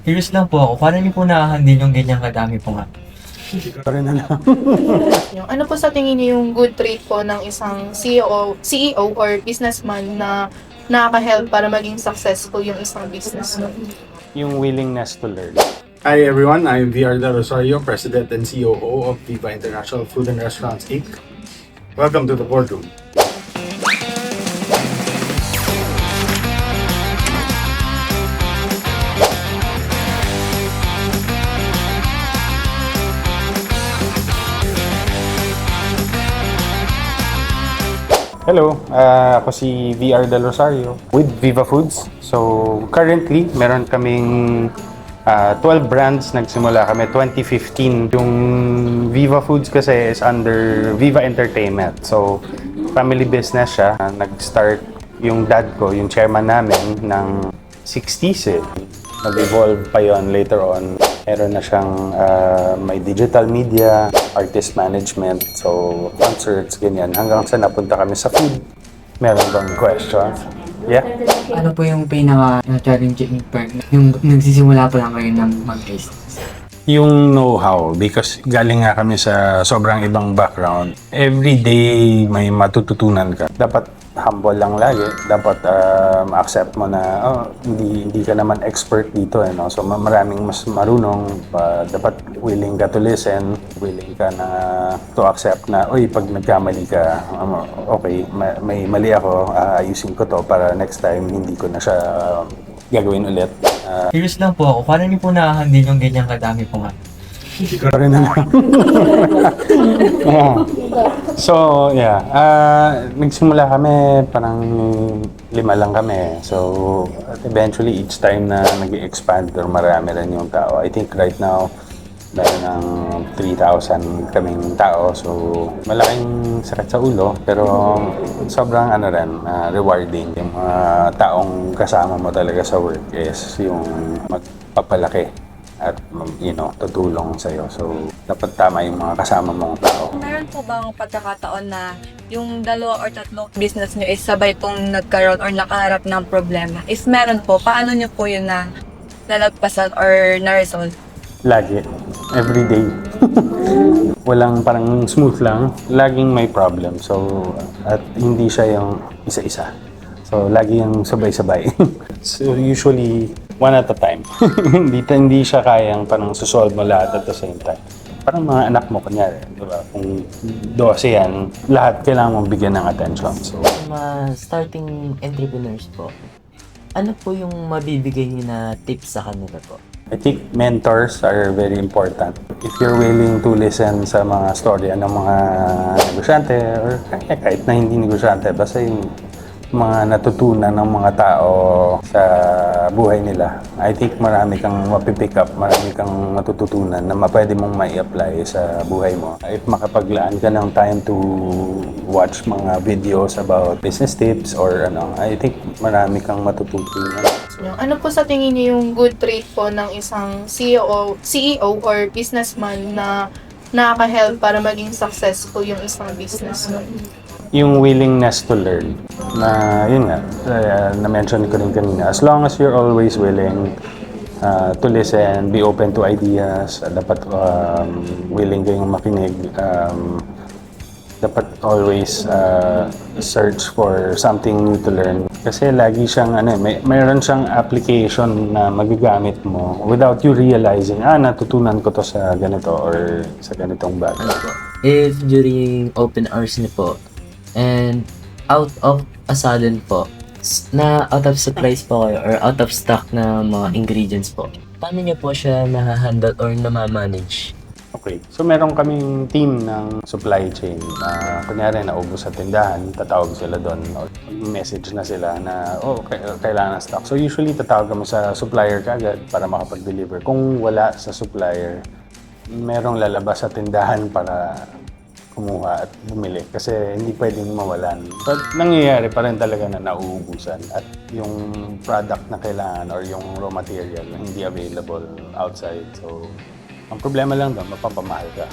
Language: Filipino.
Curious lang po ako, paano niyo po nakahandle yung ganyang kadami po nga? Pare na lang. Ano po sa tingin niyo yung good trait po ng isang CEO or businessman na nakaka-help para maging successful yung isang business? Yung willingness to learn. Hi everyone, I'm VR Del Rosario, President and COO of Viva International Food and Restaurants Inc. Welcome to the boardroom. Hello, ako si VR Del Rosario with Viva Foods. So currently, meron kaming 12 brands. Nagsimula kami 2015. Yung Viva Foods kasi is under Viva Entertainment. So family business siya. Nag-start yung dad ko, yung chairman namin ng 60s eh. Nag-evolve pa yon later on. Meron na siyang may digital media, artist management, so concerts, ganyan. Hanggang sa napunta kami sa food. Meron bang questions? Yeah? Ano po yung pinaka-challenging part yung nagsisimula pa lang kayo ng mag-business? Yung know-how, because galing nga kami sa sobrang ibang background. Every day may matututunan ka. Dapat humble lang lagi. Dapat accept mo na hindi ka naman expert dito. No? So maraming mas marunong. Dapat willing ka to listen. Willing ka na to accept na, pag nagkamali ka, okay, may mali ako, ayusin ko to para next time hindi ko na siya gagawin ulit. Curious lang po ako, paano niyo po nakahandle yung ganyang kadami po nga? Pare na lang. Yeah. So, yeah. Nagsimula kami, parang 5 lang kami. So, eventually, each time na nag-expand or marami rin yung tao. I think right now, meron ng 3,000 kaming tao. So, malaking sakit sa ulo. Pero, sobrang rewarding. Yung mga taong kasama mo talaga sa work is yung magpapalaki at tutulong sa'yo. So, dapat tama yung mga kasama mong tao. Meron po bang pagkakataon na yung 2 or 3 business nyo is sabay pong nagkaroon or nakaharap ng problema? If meron po, paano nyo po yun na lalagpasan or na-resolve? Lagi. Every day. Walang parang smooth lang. Laging may problem. So, at hindi siya yung isa-isa. So, lagi yung sabay-sabay. So, usually, one at a time. hindi siya kayang parang susolve mo lahat at the same time. Parang mga anak mo, kunyari, di ba? Kung 12 yan, lahat kailangan mong bigyan ng attention. So, Mga starting entrepreneurs po, ano po yung mabibigay niyo na tips sa kanila po? I think mentors are very important. If you're willing to listen sa mga storya ng mga negosyante or kahit na hindi negosyante, basta yung mga natutunan ng mga tao sa buhay nila. I think marami kang mapipick up, marami kang matututunan na pwede mong mai-apply sa buhay mo. If makapaglaan ka ng time to watch mga videos about business tips or I think marami kang matututunan. Ano po sa tingin niyo yung good trait po ng isang CEO or businessman na nakaka-help para maging successful yung isang business? Yung willingness to learn na yun nga, na-mention ko rin kanina. As long as you're always willing to listen, be open to ideas, dapat willing kayong makinig, dapat always search for something new to learn. Kasi lagi siyang, mayroon siyang application na magagamit mo without you realizing, natutunan ko to sa ganito or sa ganitong bagay. If during open hours niyo po, and out of a sudden po, na out of supplies po kayo or out of stock na mga ingredients po, paano niyo po siya na-handle or na-manage? Okay. So, meron kaming team ng supply chain na kunyari naubos sa tindahan, tatawag sila doon or message na sila na, kailangan ng stock. So, usually tatawag kami sa supplier kagad para makapag-deliver. Kung wala sa supplier, merong lalabas sa tindahan para kumuha at bumili kasi hindi pwedeng mawalan. But nangyayari pa rin talaga na nauubusan at yung product na kailangan or yung raw material na hindi available outside. So, ang problema lang doon, mapapamahal ka.